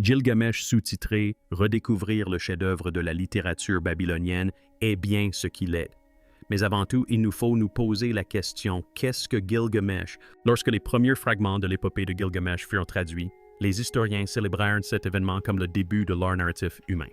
Gilgamesh sous-titré « Redécouvrir le chef-d'œuvre de la littérature babylonienne » est bien ce qu'il est. Mais avant tout, il nous faut nous poser la question « Qu'est-ce que Gilgamesh ?» Lorsque les premiers fragments de l'épopée de Gilgamesh furent traduits, les historiens célébrèrent cet événement comme le début de l'art narratif humain.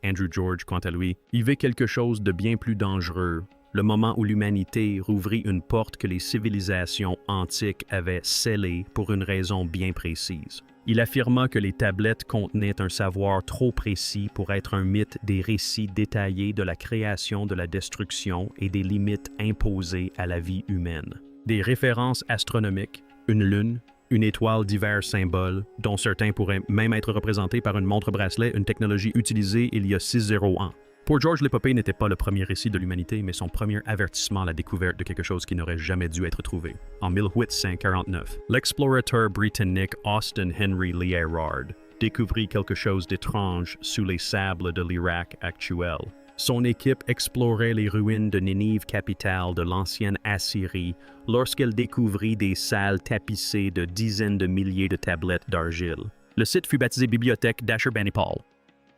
Andrew George, quant à lui, y vit quelque chose de bien plus dangereux, le moment où l'humanité rouvrit une porte que les civilisations antiques avaient scellée pour une raison bien précise. Il affirma que les tablettes contenaient un savoir trop précis pour être un mythe des récits détaillés de la création, de la destruction et des limites imposées à la vie humaine. Des références astronomiques, une lune, une étoile, divers symboles, dont certains pourraient même être représentés par une montre-bracelet, une technologie utilisée il y a 60 ans. Pour George, l'épopée n'était pas le premier récit de l'humanité, mais son premier avertissement à la découverte de quelque chose qui n'aurait jamais dû être trouvé. En 1849, l'explorateur britannique Austin Henry Lee Erard découvrit quelque chose d'étrange sous les sables de l'Irak actuel. Son équipe explorait les ruines de Ninive, capitale de l'ancienne Assyrie, lorsqu'elle découvrit des salles tapissées de dizaines de milliers de tablettes d'argile. Le site fut baptisé Bibliothèque d'Ashurbanipal,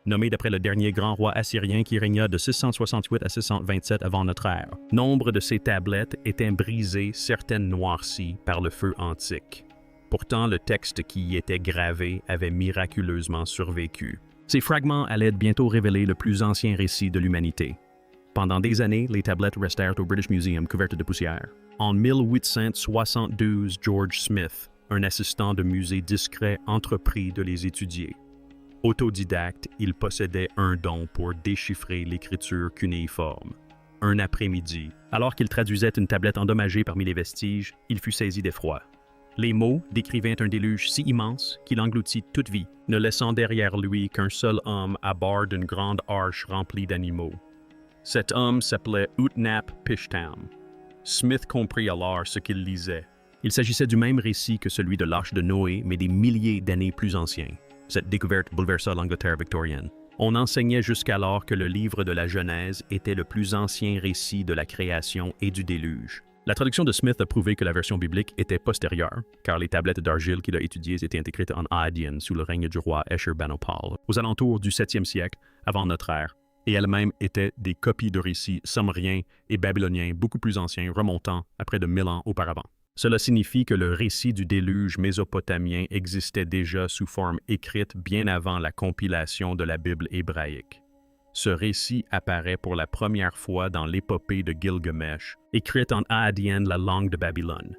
nommé d'après le dernier grand roi assyrien qui régna de 668 à 627 avant notre ère. Nombre de ces tablettes étaient brisées, certaines noircies par le feu antique. Pourtant, le texte qui y était gravé avait miraculeusement survécu. Ces fragments allaient bientôt révéler le plus ancien récit de l'humanité. Pendant des années, les tablettes restèrent au British Museum couvertes de poussière. En 1872, George Smith, un assistant de musée discret, entreprit de les étudier. Autodidacte, il possédait un don pour déchiffrer l'écriture cunéiforme. Un après-midi, alors qu'il traduisait une tablette endommagée parmi les vestiges, il fut saisi d'effroi. Les mots décrivaient un déluge si immense qu'il engloutit toute vie, ne laissant derrière lui qu'un seul homme à bord d'une grande arche remplie d'animaux. Cet homme s'appelait Utnapishtim. Smith comprit alors ce qu'il lisait. Il s'agissait du même récit que celui de l'Arche de Noé, mais des milliers d'années plus ancien. Cette découverte bouleversa l'Angleterre victorienne. On enseignait jusqu'alors que le livre de la Genèse était le plus ancien récit de la création et du déluge. La traduction de Smith a prouvé que la version biblique était postérieure, car les tablettes d'argile qu'il a étudiées étaient écrites en Akkadien sous le règne du roi Ashurbanipal, aux alentours du 7e siècle avant notre ère, et elles-mêmes étaient des copies de récits sumériens et babyloniens beaucoup plus anciens, remontant à près de 1000 ans auparavant. Cela signifie que le récit du déluge mésopotamien existait déjà sous forme écrite bien avant la compilation de la Bible hébraïque. Ce récit apparaît pour la première fois dans l'épopée de Gilgamesh, écrite en Akkadien, la langue de Babylone.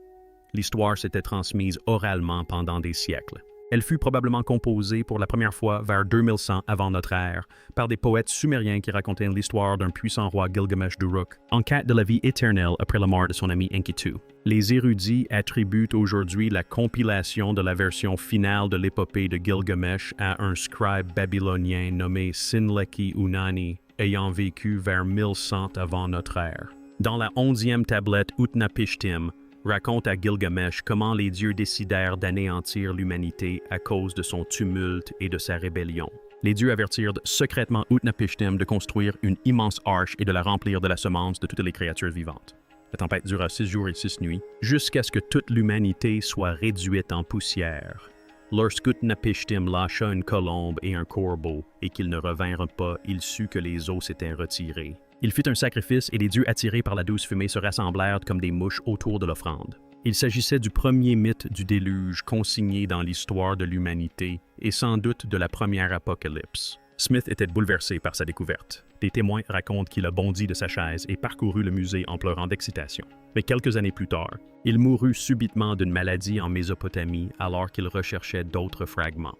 L'histoire s'était transmise oralement pendant des siècles. Elle fut probablement composée pour la première fois vers 2100 avant notre ère par des poètes sumériens qui racontaient l'histoire d'un puissant roi Gilgamesh d'Uruk, en quête de la vie éternelle après la mort de son ami Enkidu. Les érudits attribuent aujourd'hui la compilation de la version finale de l'épopée de Gilgamesh à un scribe babylonien nommé Sinleki Unani, ayant vécu vers 1100 avant notre ère. Dans la 11e tablette Utnapishtim, raconte à Gilgamesh comment les dieux décidèrent d'anéantir l'humanité à cause de son tumulte et de sa rébellion. Les dieux avertirent secrètement Utnapishtim de construire une immense arche et de la remplir de la semence de toutes les créatures vivantes. La tempête dura 6 jours et 6 nuits, jusqu'à ce que toute l'humanité soit réduite en poussière. Lorsqu'Utnapishtim lâcha une colombe et un corbeau, et qu'ils ne revinrent pas, il sut que les eaux s'étaient retirées. Il fit un sacrifice et les dieux attirés par la douce fumée se rassemblèrent comme des mouches autour de l'offrande. Il s'agissait du premier mythe du déluge consigné dans l'histoire de l'humanité et sans doute de la première apocalypse. Smith était bouleversé par sa découverte. Des témoins racontent qu'il a bondi de sa chaise et parcouru le musée en pleurant d'excitation. Mais quelques années plus tard, il mourut subitement d'une maladie en Mésopotamie alors qu'il recherchait d'autres fragments.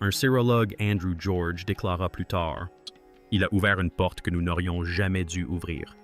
Un sérologue, Andrew George, déclara plus tard: « Il a ouvert une porte que nous n'aurions jamais dû ouvrir. »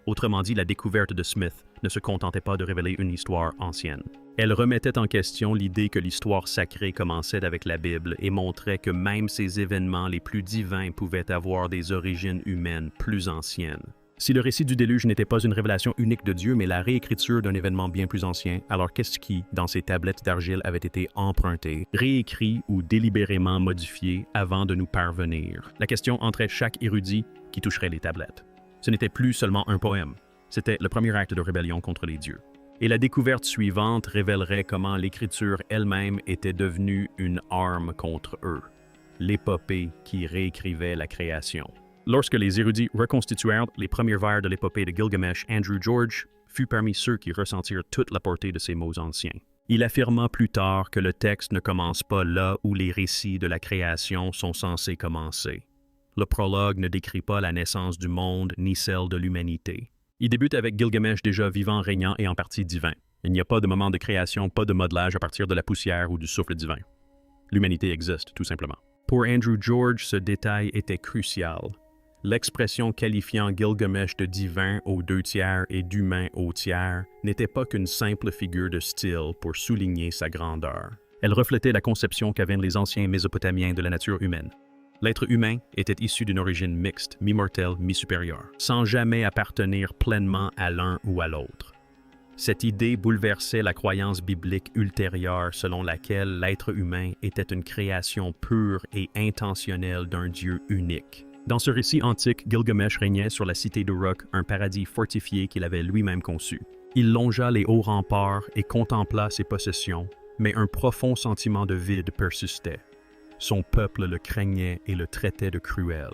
Autrement dit, la découverte de Smith ne se contentait pas de révéler une histoire ancienne. Elle remettait en question l'idée que l'histoire sacrée commençait avec la Bible et montrait que même ces événements les plus divins pouvaient avoir des origines humaines plus anciennes. Si le récit du déluge n'était pas une révélation unique de Dieu, mais la réécriture d'un événement bien plus ancien, alors qu'est-ce qui, dans ces tablettes d'argile, avait été emprunté, réécrit ou délibérément modifié avant de nous parvenir? La question entrait chaque érudit qui toucherait les tablettes. Ce n'était plus seulement un poème, c'était le premier acte de rébellion contre les dieux. Et la découverte suivante révélerait comment l'écriture elle-même était devenue une arme contre eux, l'épopée qui réécrivait la création. Lorsque les érudits reconstituèrent les premiers vers de l'épopée de Gilgamesh, Andrew George fut parmi ceux qui ressentirent toute la portée de ces mots anciens. Il affirma plus tard que le texte ne commence pas là où les récits de la création sont censés commencer. Le prologue ne décrit pas la naissance du monde ni celle de l'humanité. Il débute avec Gilgamesh déjà vivant, régnant et en partie divin. Il n'y a pas de moment de création, pas de modelage à partir de la poussière ou du souffle divin. L'humanité existe, tout simplement. Pour Andrew George, ce détail était crucial. L'expression qualifiant Gilgamesh de divin aux 2/3 et d'humain au tiers n'était pas qu'une simple figure de style pour souligner sa grandeur. Elle reflétait la conception qu'avaient les anciens Mésopotamiens de la nature humaine. L'être humain était issu d'une origine mixte, mi-mortelle, mi-supérieure, sans jamais appartenir pleinement à l'un ou à l'autre. Cette idée bouleversait la croyance biblique ultérieure selon laquelle l'être humain était une création pure et intentionnelle d'un Dieu unique. Dans ce récit antique, Gilgamesh régnait sur la cité d'Uruk, un paradis fortifié qu'il avait lui-même conçu. Il longea les hauts remparts et contempla ses possessions, mais un profond sentiment de vide persistait. Son peuple le craignait et le traitait de cruel.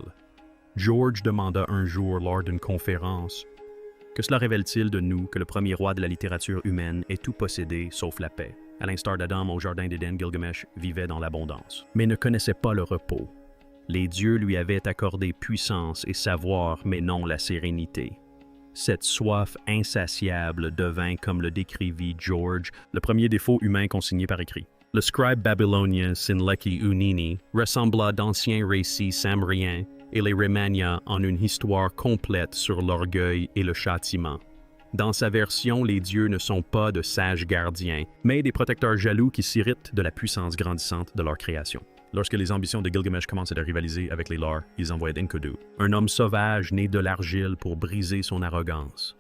George demanda un jour lors d'une conférence « Que cela révèle-t-il de nous que le premier roi de la littérature humaine ait tout possédé sauf la paix? À l'instar d'Adam au jardin d'Éden, Gilgamesh vivait dans l'abondance, mais ne connaissait pas le repos. Les dieux lui avaient accordé puissance et savoir, mais non la sérénité. Cette soif insatiable devint, comme le décrivit George, le premier défaut humain consigné par écrit. Le scribe babylonien Sinleki Unini ressembla d'anciens récits samriens et les remania en une histoire complète sur l'orgueil et le châtiment. Dans sa version, les dieux ne sont pas de sages gardiens, mais des protecteurs jaloux qui s'irritent de la puissance grandissante de leur création. Lorsque les ambitions de Gilgamesh commençaient à rivaliser avec les leurs, ils envoyaient Enkidu, un homme sauvage né de l'argile pour briser son arrogance.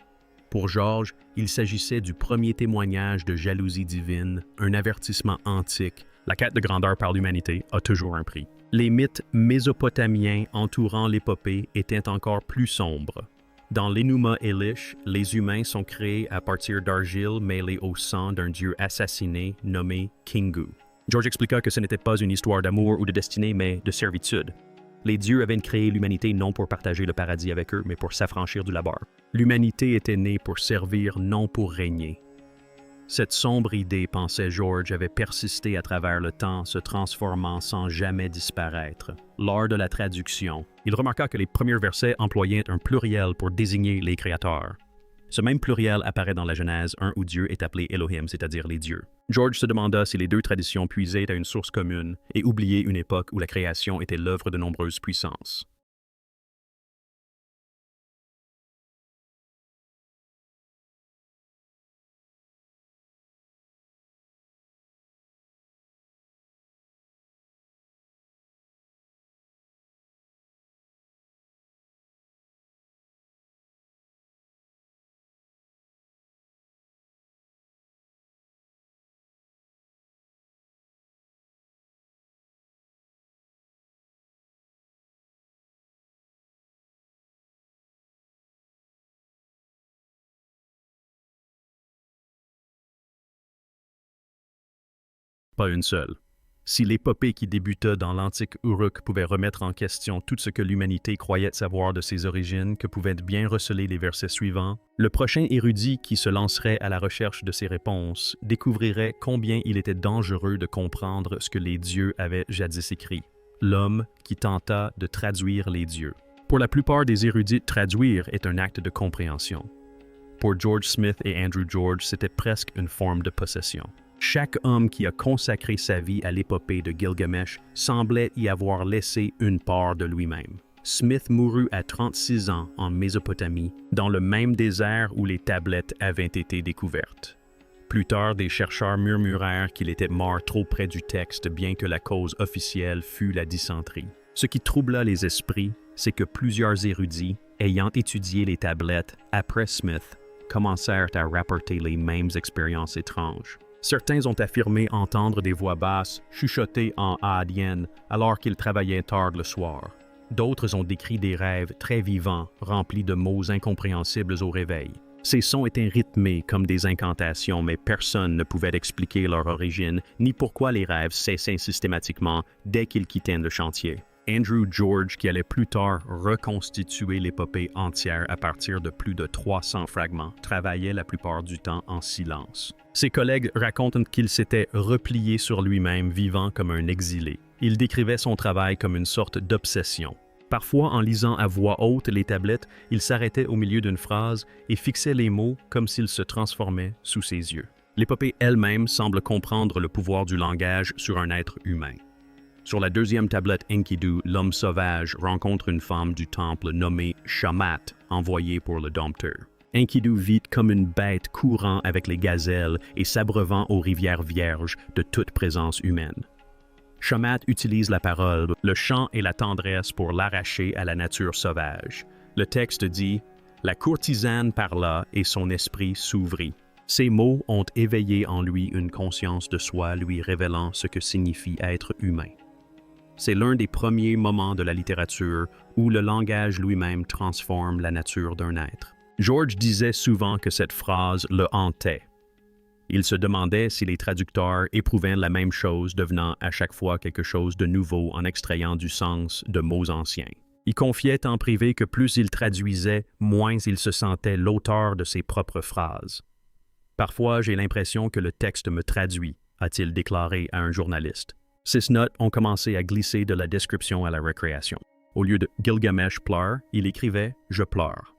Pour George, il s'agissait du premier témoignage de jalousie divine, un avertissement antique. La quête de grandeur par l'humanité a toujours un prix. Les mythes mésopotamiens entourant l'épopée étaient encore plus sombres. Dans l'Enuma Elish, les humains sont créés à partir d'argile mêlée au sang d'un dieu assassiné nommé Kingu. George expliqua que ce n'était pas une histoire d'amour ou de destinée, mais de servitude. Les dieux avaient créé l'humanité non pour partager le paradis avec eux, mais pour s'affranchir du labeur. L'humanité était née pour servir, non pour régner. Cette sombre idée, pensait George, avait persisté à travers le temps, se transformant sans jamais disparaître. Lors de la traduction, il remarqua que les premiers versets employaient un pluriel pour désigner les créateurs. Ce même pluriel apparaît dans la Genèse, un où Dieu est appelé Elohim, c'est-à-dire les dieux. George se demanda si les deux traditions puisaient à une source commune et oubliaient une époque où la création était l'œuvre de nombreuses puissances. Pas une seule. Si l'épopée qui débuta dans l'antique Uruk pouvait remettre en question tout ce que l'humanité croyait savoir de ses origines, que pouvaient bien receler les versets suivants, le prochain érudit qui se lancerait à la recherche de ces réponses découvrirait combien il était dangereux de comprendre ce que les dieux avaient jadis écrit. L'homme qui tenta de traduire les dieux. Pour la plupart des érudits, traduire est un acte de compréhension. Pour George Smith et Andrew George, c'était presque une forme de possession. Chaque homme qui a consacré sa vie à l'épopée de Gilgamesh semblait y avoir laissé une part de lui-même. Smith mourut à 36 ans en Mésopotamie, dans le même désert où les tablettes avaient été découvertes. Plus tard, des chercheurs murmurèrent qu'il était mort trop près du texte, bien que la cause officielle fût la dysenterie. Ce qui troubla les esprits, c'est que plusieurs érudits, ayant étudié les tablettes après Smith, commencèrent à rapporter les mêmes expériences étranges. Certains ont affirmé entendre des voix basses chuchoter en haadienne alors qu'ils travaillaient tard le soir. D'autres ont décrit des rêves très vivants, remplis de mots incompréhensibles au réveil. Ces sons étaient rythmés comme des incantations, mais personne ne pouvait expliquer leur origine ni pourquoi les rêves cessaient systématiquement dès qu'ils quittaient le chantier. Andrew George, qui allait plus tard reconstituer l'épopée entière à partir de plus de 300 fragments, travaillait la plupart du temps en silence. Ses collègues racontent qu'il s'était replié sur lui-même, vivant comme un exilé. Il décrivait son travail comme une sorte d'obsession. Parfois, en lisant à voix haute les tablettes, il s'arrêtait au milieu d'une phrase et fixait les mots comme s'ils se transformaient sous ses yeux. L'épopée elle-même semble comprendre le pouvoir du langage sur un être humain. Sur la deuxième tablette Enkidu, l'homme sauvage rencontre une femme du temple nommée Shamat, envoyée pour le dompteur. Enkidu vit comme une bête courant avec les gazelles et s'abreuvant aux rivières vierges de toute présence humaine. Shamat utilise la parole, le chant et la tendresse pour l'arracher à la nature sauvage. Le texte dit « La courtisane parla et son esprit s'ouvrit. Ces mots ont éveillé en lui une conscience de soi, lui révélant ce que signifie être humain. » C'est l'un des premiers moments de la littérature où le langage lui-même transforme la nature d'un être. George disait souvent que cette phrase le hantait. Il se demandait si les traducteurs éprouvaient la même chose, devenant à chaque fois quelque chose de nouveau en extrayant du sens de mots anciens. Il confiait en privé que plus il traduisait, moins il se sentait l'auteur de ses propres phrases. « Parfois, j'ai l'impression que le texte me traduit », a-t-il déclaré à un journaliste. Ces notes ont commencé à glisser de la description à la récréation. Au lieu de « Gilgamesh pleure », il écrivait « Je pleure ».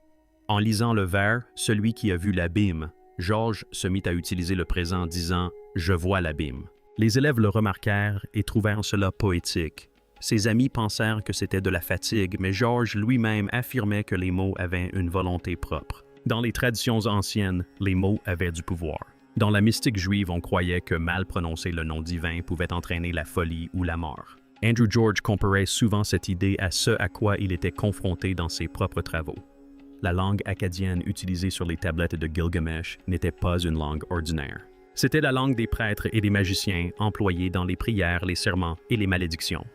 En lisant le vers « Celui qui a vu l'abîme », George se mit à utiliser le présent disant « Je vois l'abîme ». Les élèves le remarquèrent et trouvèrent cela poétique. Ses amis pensèrent que c'était de la fatigue, mais George lui-même affirmait que les mots avaient une volonté propre. Dans les traditions anciennes, les mots avaient du pouvoir. Dans la mystique juive, on croyait que mal prononcer le nom divin pouvait entraîner la folie ou la mort. Andrew George comparait souvent cette idée à ce à quoi il était confronté dans ses propres travaux. La langue akkadienne utilisée sur les tablettes de Gilgamesh n'était pas une langue ordinaire. C'était la langue des prêtres et des magiciens employée dans les prières, les serments et les malédictions.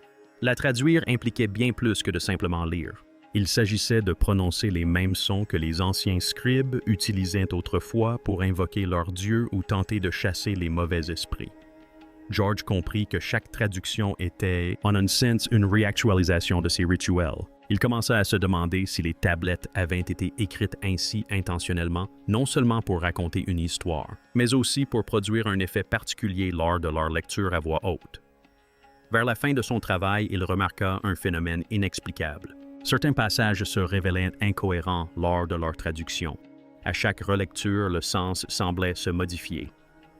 La traduire impliquait bien plus que de simplement lire. Il s'agissait de prononcer les mêmes sons que les anciens scribes utilisaient autrefois pour invoquer leurs dieux ou tenter de chasser les mauvais esprits. George comprit que chaque traduction était, en un sens, une réactualisation de ces rituels. Il commença à se demander si les tablettes avaient été écrites ainsi intentionnellement, non seulement pour raconter une histoire, mais aussi pour produire un effet particulier lors de leur lecture à voix haute. Vers la fin de son travail, il remarqua un phénomène inexplicable. Certains passages se révélaient incohérents lors de leur traduction. À chaque relecture, le sens semblait se modifier.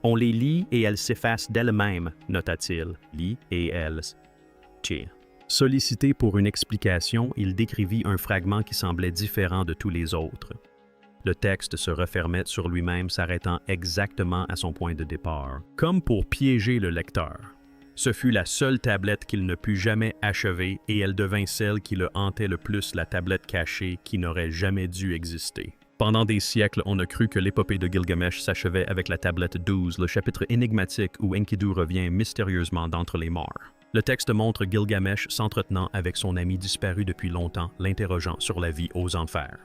On les lit et elles s'effacent d'elles-mêmes, nota-t-il. Lit et elles. Tchè. Sollicité pour une explication, il décrivit un fragment qui semblait différent de tous les autres. Le texte se refermait sur lui-même, s'arrêtant exactement à son point de départ, comme pour piéger le lecteur. Ce fut la seule tablette qu'il ne put jamais achever et elle devint celle qui le hantait le plus, la tablette cachée qui n'aurait jamais dû exister. Pendant des siècles, on a cru que l'épopée de Gilgamesh s'achevait avec la tablette 12, le chapitre énigmatique où Enkidu revient mystérieusement d'entre les morts. Le texte montre Gilgamesh s'entretenant avec son ami disparu depuis longtemps, l'interrogeant sur la vie aux enfers.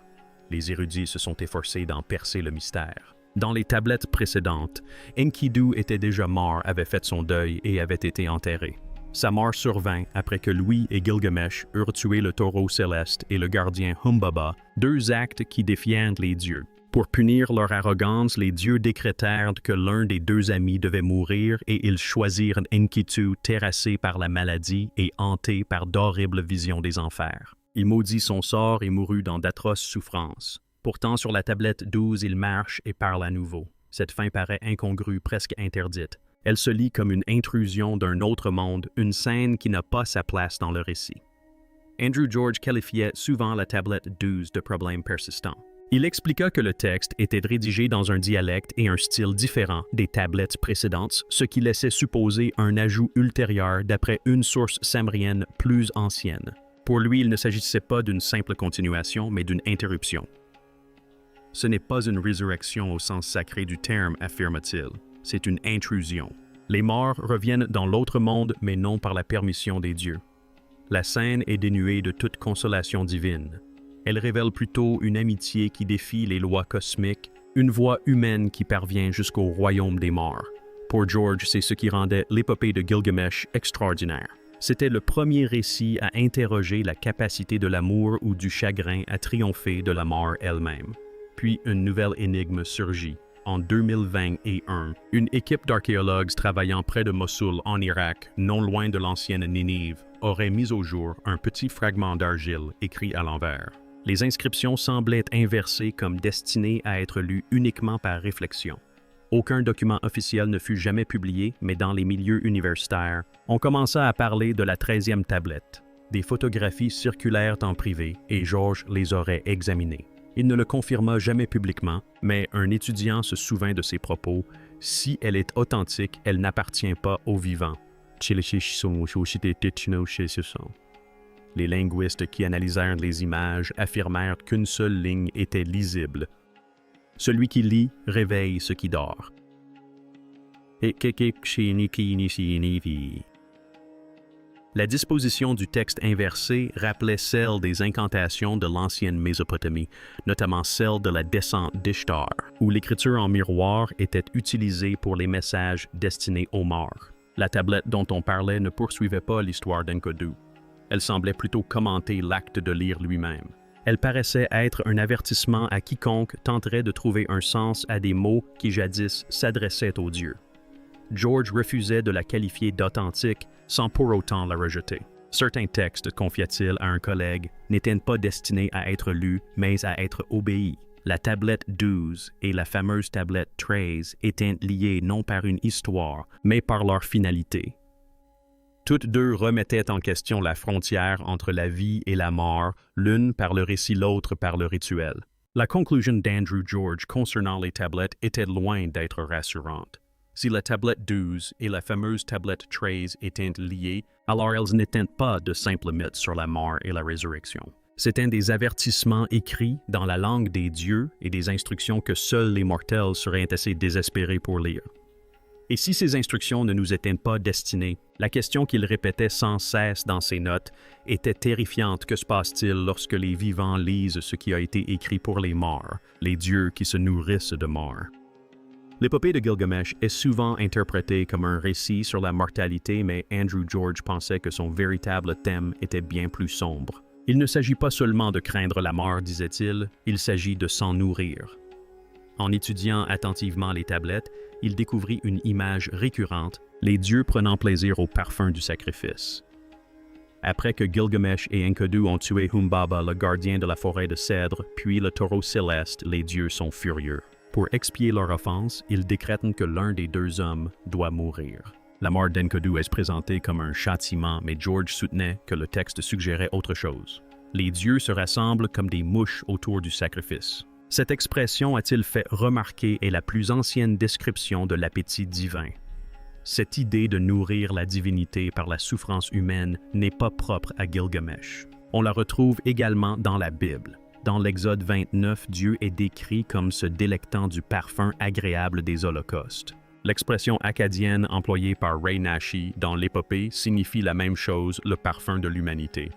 Les érudits se sont efforcés d'en percer le mystère. Dans les tablettes précédentes, Enkidu était déjà mort, avait fait son deuil et avait été enterré. Sa mort survint après que Louis et Gilgamesh eurent tué le taureau céleste et le gardien Humbaba, deux actes qui défièrent les dieux. Pour punir leur arrogance, les dieux décrétèrent que l'un des deux amis devait mourir et ils choisirent Enkidu terrassé par la maladie et hanté par d'horribles visions des enfers. Il maudit son sort et mourut dans d'atroces souffrances. Pourtant, sur la tablette 12, il marche et parle à nouveau. Cette fin paraît incongrue, presque interdite. Elle se lit comme une intrusion d'un autre monde, une scène qui n'a pas sa place dans le récit. Andrew George qualifiait souvent la tablette 12 de problème persistant. Il expliqua que le texte était rédigé dans un dialecte et un style différent des tablettes précédentes, ce qui laissait supposer un ajout ultérieur d'après une source samrienne plus ancienne. Pour lui, il ne s'agissait pas d'une simple continuation, mais d'une interruption. Ce n'est pas une résurrection au sens sacré du terme, affirme-t-il. C'est une intrusion. Les morts reviennent dans l'autre monde, mais non par la permission des dieux. La scène est dénuée de toute consolation divine. Elle révèle plutôt une amitié qui défie les lois cosmiques, une voix humaine qui parvient jusqu'au royaume des morts. Pour George, c'est ce qui rendait l'épopée de Gilgamesh extraordinaire. C'était le premier récit à interroger la capacité de l'amour ou du chagrin à triompher de la mort elle-même. Puis une nouvelle énigme surgit. En 2021, une équipe d'archéologues travaillant près de Mossoul, en Irak, non loin de l'ancienne Ninive, aurait mis au jour un petit fragment d'argile écrit à l'envers. Les inscriptions semblaient être inversées comme destinées à être lues uniquement par réflexion. Aucun document officiel ne fut jamais publié, mais dans les milieux universitaires, on commença à parler de la 13e tablette. Des photographies circulèrent en privé et George les aurait examinées. Il ne le confirma jamais publiquement, mais un étudiant se souvint de ses propos. Si elle est authentique, elle n'appartient pas aux vivants. Les linguistes qui analysèrent les images affirmèrent qu'une seule ligne était lisible. Celui qui lit réveille ce qui dort. La disposition du texte inversé rappelait celle des incantations de l'ancienne Mésopotamie, notamment celle de la descente d'Ishtar, où l'écriture en miroir était utilisée pour les messages destinés aux morts. La tablette dont on parlait ne poursuivait pas l'histoire d'Enkidu. Elle semblait plutôt commenter l'acte de lire lui-même. Elle paraissait être un avertissement à quiconque tenterait de trouver un sens à des mots qui jadis s'adressaient aux dieux. George refusait de la qualifier d'authentique sans pour autant la rejeter. Certains textes, confia-t-il à un collègue, n'étaient pas destinés à être lus, mais à être obéis. La tablette 12 et la fameuse tablette 13 étaient liées non par une histoire, mais par leur finalité. Toutes deux remettaient en question la frontière entre la vie et la mort, l'une par le récit, l'autre par le rituel. La conclusion d'Andrew George concernant les tablettes était loin d'être rassurante. Si la tablette 12 et la fameuse tablette 13 étaient liées, alors elles n'étaient pas de simples mythes sur la mort et la résurrection. C'étaient des avertissements écrits dans la langue des dieux et des instructions que seuls les mortels seraient assez désespérés pour lire. Et si ces instructions ne nous étaient pas destinées, la question qu'il répétait sans cesse dans ses notes était terrifiante. Que se passe-t-il lorsque les vivants lisent ce qui a été écrit pour les morts, les dieux qui se nourrissent de morts? L'épopée de Gilgamesh est souvent interprétée comme un récit sur la mortalité, mais Andrew George pensait que son véritable thème était bien plus sombre. Il ne s'agit pas seulement de craindre la mort, disait-il, il s'agit de s'en nourrir. En étudiant attentivement les tablettes, il découvrit une image récurrente, les dieux prenant plaisir au parfum du sacrifice. Après que Gilgamesh et Enkidu ont tué Humbaba, le gardien de la forêt de cèdre, puis le taureau céleste, les dieux sont furieux. Pour expier leur offense, ils décrètent que l'un des deux hommes doit mourir. La mort d'Enkidu est présentée comme un châtiment, mais George soutenait que le texte suggérait autre chose. Les dieux se rassemblent comme des mouches autour du sacrifice. Cette expression, a-t-il fait remarquer, est la plus ancienne description de l'appétit divin. Cette idée de nourrir la divinité par la souffrance humaine n'est pas propre à Gilgamesh. On la retrouve également dans la Bible. Dans l'Exode 29, Dieu est décrit comme se délectant du parfum agréable des holocaustes. L'expression acadienne employée par Ray Nashi dans l'épopée signifie la même chose, le parfum de l'humanité.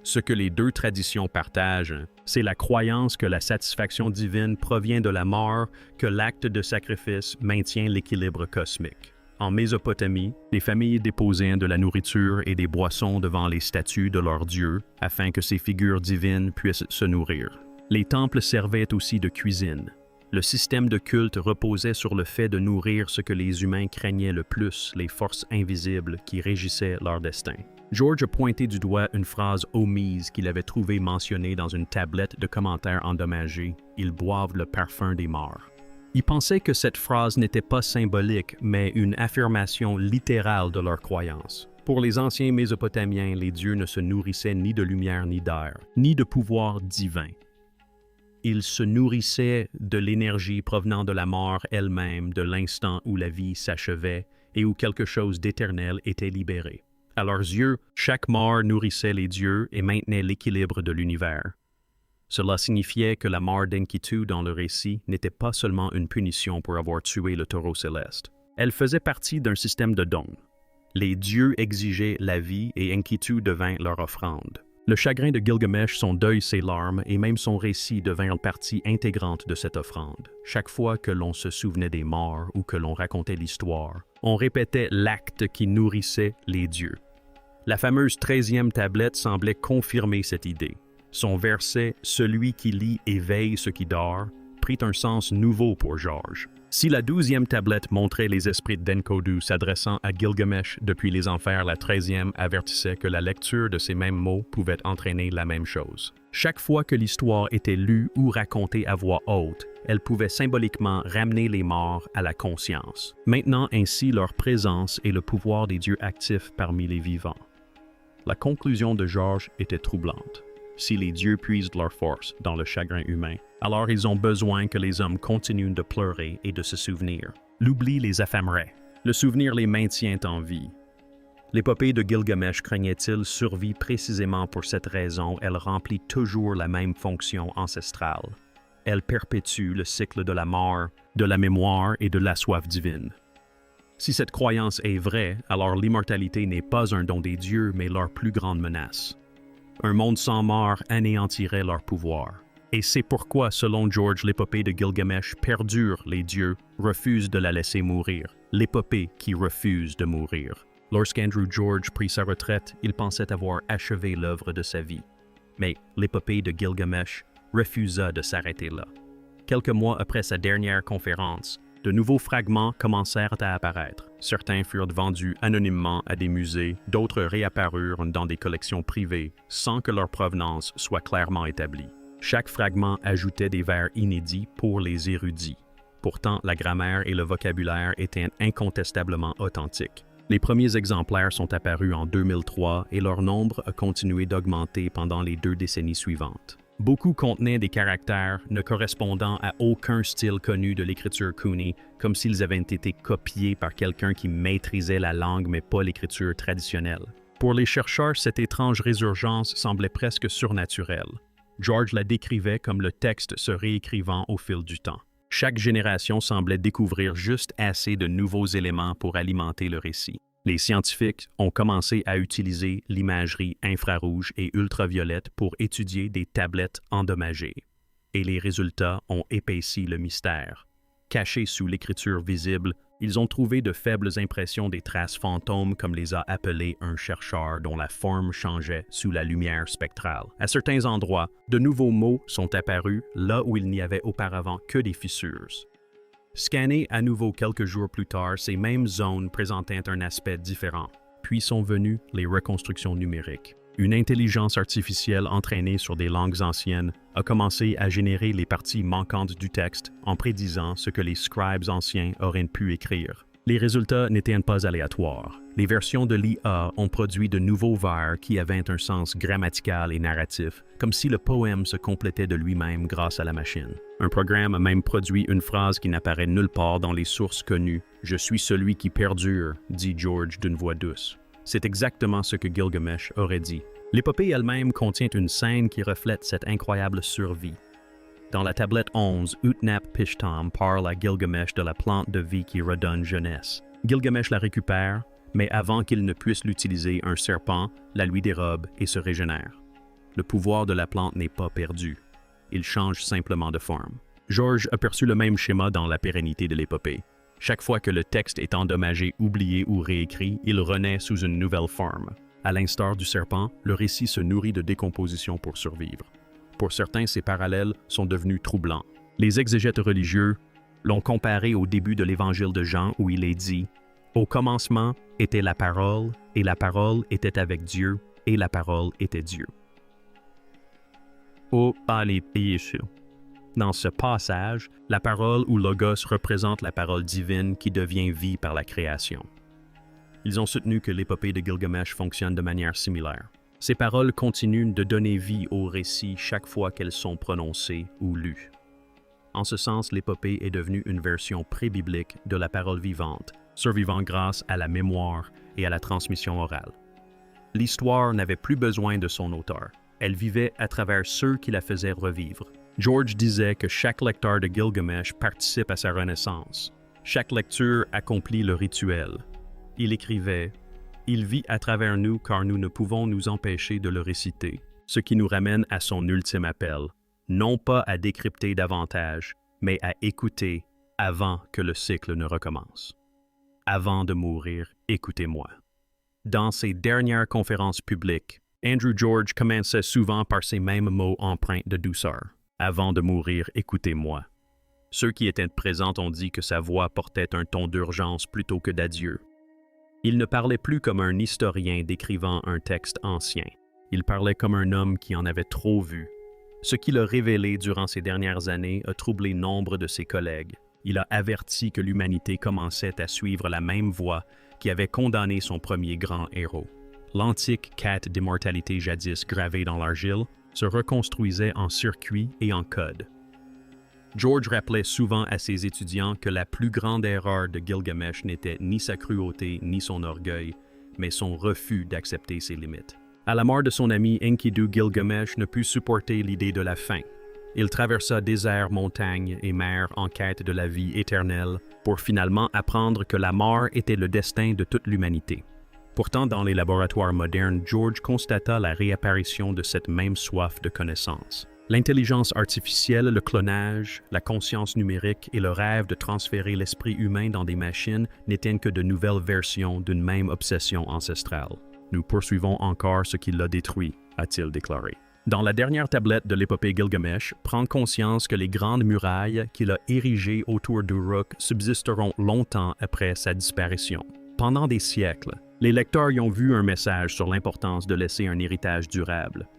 Ce que les deux traditions partagent, c'est la croyance que la satisfaction divine provient de la mort, que l'acte de sacrifice maintient l'équilibre cosmique. En Mésopotamie, les familles déposaient de la nourriture et des boissons devant les statues de leurs dieux afin que ces figures divines puissent se nourrir. Les temples servaient aussi de cuisine. Le système de culte reposait sur le fait de nourrir ce que les humains craignaient le plus, les forces invisibles qui régissaient leur destin. George a pointé du doigt une phrase omise qu'il avait trouvée mentionnée dans une tablette de commentaires endommagés. « Ils boivent le parfum des morts ». Il pensait que cette phrase n'était pas symbolique, mais une affirmation littérale de leur croyance. Pour les anciens Mésopotamiens, les dieux ne se nourrissaient ni de lumière ni d'air, ni de pouvoir divin. Ils se nourrissaient de l'énergie provenant de la mort elle-même, de l'instant où la vie s'achevait et où quelque chose d'éternel était libéré. À leurs yeux, chaque mort nourrissait les dieux et maintenait l'équilibre de l'univers. Cela signifiait que la mort d'Enkidu dans le récit n'était pas seulement une punition pour avoir tué le taureau céleste. Elle faisait partie d'un système de dons. Les dieux exigeaient la vie et Enkidu devint leur offrande. Le chagrin de Gilgamesh, son deuil, ses larmes et même son récit devinrent partie intégrante de cette offrande. Chaque fois que l'on se souvenait des morts ou que l'on racontait l'histoire, on répétait l'acte qui nourrissait les dieux. La fameuse 13e tablette semblait confirmer cette idée. Son verset « Celui qui lit et veille ce qui dort » prit un sens nouveau pour George. Si la 12e tablette montrait les esprits d'Enkidu s'adressant à Gilgamesh depuis les enfers, la 13e avertissait que la lecture de ces mêmes mots pouvait entraîner la même chose. Chaque fois que l'histoire était lue ou racontée à voix haute, elle pouvait symboliquement ramener les morts à la conscience, maintenant ainsi leur présence et le pouvoir des dieux actifs parmi les vivants. La conclusion de George était troublante. Si les dieux puisent leur force dans le chagrin humain, alors ils ont besoin que les hommes continuent de pleurer et de se souvenir. L'oubli les affamerait. Le souvenir les maintient en vie. L'épopée de Gilgamesh craignait-il survie précisément pour cette raison? Elle remplit toujours la même fonction ancestrale. Elle perpétue le cycle de la mort, de la mémoire et de la soif divine. Si cette croyance est vraie, alors l'immortalité n'est pas un don des dieux, mais leur plus grande menace. Un monde sans mort anéantirait leur pouvoir. Et c'est pourquoi, selon George, l'épopée de Gilgamesh perdure, les dieux refusent de la laisser mourir. L'épopée qui refuse de mourir. Lorsqu'Andrew George prit sa retraite, il pensait avoir achevé l'œuvre de sa vie. Mais l'épopée de Gilgamesh refusa de s'arrêter là. Quelques mois après sa dernière conférence, de nouveaux fragments commencèrent à apparaître. Certains furent vendus anonymement à des musées, d'autres réapparurent dans des collections privées, sans que leur provenance soit clairement établie. Chaque fragment ajoutait des vers inédits pour les érudits. Pourtant, la grammaire et le vocabulaire étaient incontestablement authentiques. Les premiers exemplaires sont apparus en 2003 et leur nombre a continué d'augmenter pendant les 2 décennies suivantes. Beaucoup contenaient des caractères ne correspondant à aucun style connu de l'écriture Kuni, comme s'ils avaient été copiés par quelqu'un qui maîtrisait la langue mais pas l'écriture traditionnelle. Pour les chercheurs, cette étrange résurgence semblait presque surnaturelle. George la décrivait comme le texte se réécrivant au fil du temps. Chaque génération semblait découvrir juste assez de nouveaux éléments pour alimenter le récit. Les scientifiques ont commencé à utiliser l'imagerie infrarouge et ultraviolette pour étudier des tablettes endommagées. Et les résultats ont épaissi le mystère. Cachés sous l'écriture visible, ils ont trouvé de faibles impressions des traces fantômes, comme les a appelées un chercheur, dont la forme changeait sous la lumière spectrale. À certains endroits, de nouveaux mots sont apparus là où il n'y avait auparavant que des fissures. Scannés à nouveau quelques jours plus tard, ces mêmes zones présentaient un aspect différent. Puis sont venues les reconstructions numériques. Une intelligence artificielle entraînée sur des langues anciennes a commencé à générer les parties manquantes du texte en prédisant ce que les scribes anciens auraient pu écrire. Les résultats n'étaient pas aléatoires. Les versions de l'IA ont produit de nouveaux vers qui avaient un sens grammatical et narratif, comme si le poème se complétait de lui-même grâce à la machine. Un programme a même produit une phrase qui n'apparaît nulle part dans les sources connues. « Je suis celui qui perdure », dit George d'une voix douce. C'est exactement ce que Gilgamesh aurait dit. L'épopée elle-même contient une scène qui reflète cette incroyable survie. Dans la tablette 11, Utnapishtim parle à Gilgamesh de la plante de vie qui redonne jeunesse. Gilgamesh la récupère, mais avant qu'il ne puisse l'utiliser, un serpent la lui dérobe et se régénère. Le pouvoir de la plante n'est pas perdu. Il change simplement de forme. George aperçut le même schéma dans la pérennité de l'épopée. Chaque fois que le texte est endommagé, oublié ou réécrit, il renaît sous une nouvelle forme. À l'instar du serpent, le récit se nourrit de décomposition pour survivre. Pour certains, ces parallèles sont devenus troublants. Les exégètes religieux l'ont comparé au début de l'Évangile de Jean où il est dit « Au commencement était la parole, et la parole était avec Dieu, et la parole était Dieu. » Dans ce passage, la parole ou logos représente la parole divine qui devient vie par la création. Ils ont soutenu que l'épopée de Gilgamesh fonctionne de manière similaire. Ces paroles continuent de donner vie au récit chaque fois qu'elles sont prononcées ou lues. En ce sens, l'épopée est devenue une version pré-biblique de la parole vivante, survivant grâce à la mémoire et à la transmission orale. L'histoire n'avait plus besoin de son auteur. Elle vivait à travers ceux qui la faisaient revivre. George disait que chaque lecteur de Gilgamesh participe à sa renaissance. Chaque lecture accomplit le rituel. Il écrivait « Il vit à travers nous car nous ne pouvons nous empêcher de le réciter. Ce qui nous ramène à son ultime appel, non pas à décrypter davantage, mais à écouter avant que le cycle ne recommence. Avant de mourir, écoutez-moi. Dans ses dernières conférences publiques, Andrew George commençait souvent par ces mêmes mots empreints de douceur. Avant de mourir, écoutez-moi. Ceux qui étaient présents ont dit que sa voix portait un ton d'urgence plutôt que d'adieu. Il ne parlait plus comme un historien décrivant un texte ancien. Il parlait comme un homme qui en avait trop vu. Ce qu'il a révélé durant ces dernières années a troublé nombre de ses collègues. Il a averti que l'humanité commençait à suivre la même voie qui avait condamné son premier grand héros. L'antique quête d'immortalité jadis gravée dans l'argile se reconstruisait en circuit et en code. George rappelait souvent à ses étudiants que la plus grande erreur de Gilgamesh n'était ni sa cruauté ni son orgueil, mais son refus d'accepter ses limites. À la mort de son ami Enkidu, Gilgamesh ne put supporter l'idée de la fin. Il traversa déserts, montagnes et mers en quête de la vie éternelle pour finalement apprendre que la mort était le destin de toute l'humanité. Pourtant, dans les laboratoires modernes, George constata la réapparition de cette même soif de connaissance. L'intelligence artificielle, le clonage, la conscience numérique et le rêve de transférer l'esprit humain dans des machines n'étaient que de nouvelles versions d'une même obsession ancestrale. Nous poursuivons encore ce qui l'a détruit, a-t-il déclaré. Dans la dernière tablette de l'épopée Gilgamesh, prendre conscience que les grandes murailles qu'il a érigées autour d'Uruk subsisteront longtemps après sa disparition. Pendant des siècles, les lecteurs y ont vu un message sur l'importance de laisser un héritage durable.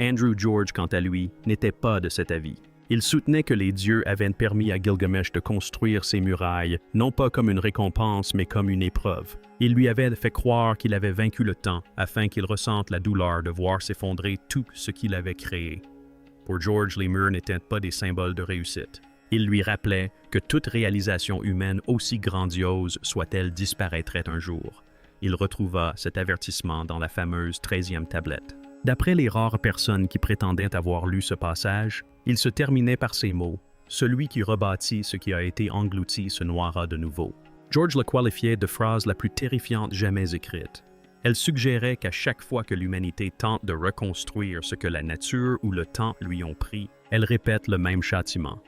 Andrew George, quant à lui, n'était pas de cet avis. Il soutenait que les dieux avaient permis à Gilgamesh de construire ces murailles, non pas comme une récompense, mais comme une épreuve. Il lui avait fait croire qu'il avait vaincu le temps, afin qu'il ressente la douleur de voir s'effondrer tout ce qu'il avait créé. Pour George, les murs n'étaient pas des symboles de réussite. Il lui rappelait que toute réalisation humaine, aussi grandiose soit-elle, disparaîtrait un jour. Il retrouva cet avertissement dans la fameuse 13e tablette. D'après les rares personnes qui prétendaient avoir lu ce passage, il se terminait par ces mots « Celui qui rebâtit ce qui a été englouti se noiera de nouveau ». George le qualifiait de phrase la plus terrifiante jamais écrite. Elle suggérait qu'à chaque fois que l'humanité tente de reconstruire ce que la nature ou le temps lui ont pris, elle répète le même châtiment.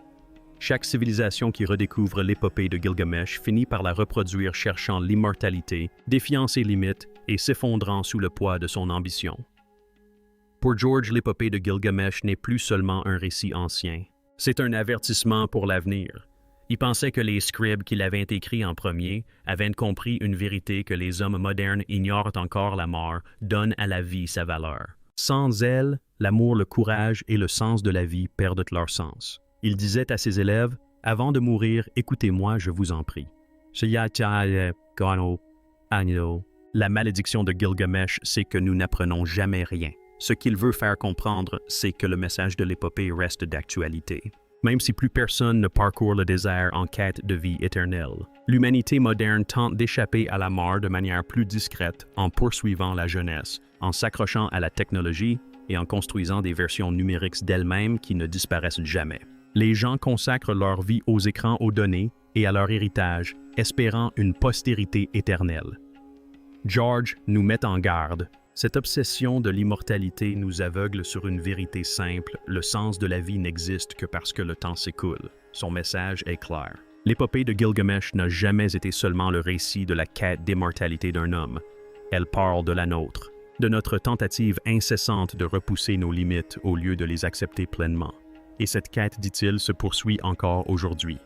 Chaque civilisation qui redécouvre l'épopée de Gilgamesh finit par la reproduire cherchant l'immortalité, défiant ses limites et s'effondrant sous le poids de son ambition. Pour George, l'épopée de Gilgamesh n'est plus seulement un récit ancien. C'est un avertissement pour l'avenir. Il pensait que les scribes qui l'avaient écrit en premier avaient compris une vérité que les hommes modernes ignorent encore: la mort donne à la vie sa valeur. Sans elle, l'amour, le courage et le sens de la vie perdent leur sens. Il disait à ses élèves « Avant de mourir, écoutez-moi, je vous en prie. » La malédiction de Gilgamesh, c'est que nous n'apprenons jamais rien. Ce qu'il veut faire comprendre, c'est que le message de l'épopée reste d'actualité. Même si plus personne ne parcourt le désert en quête de vie éternelle, l'humanité moderne tente d'échapper à la mort de manière plus discrète en poursuivant la jeunesse, en s'accrochant à la technologie et en construisant des versions numériques d'elles-mêmes qui ne disparaissent jamais. Les gens consacrent leur vie aux écrans, aux données et à leur héritage, espérant une postérité éternelle. George nous met en garde. Cette obsession de l'immortalité nous aveugle sur une vérité simple: le sens de la vie n'existe que parce que le temps s'écoule. Son message est clair. L'épopée de Gilgamesh n'a jamais été seulement le récit de la quête d'immortalité d'un homme. Elle parle de la nôtre, de notre tentative incessante de repousser nos limites au lieu de les accepter pleinement. Et cette quête, dit-il, se poursuit encore aujourd'hui.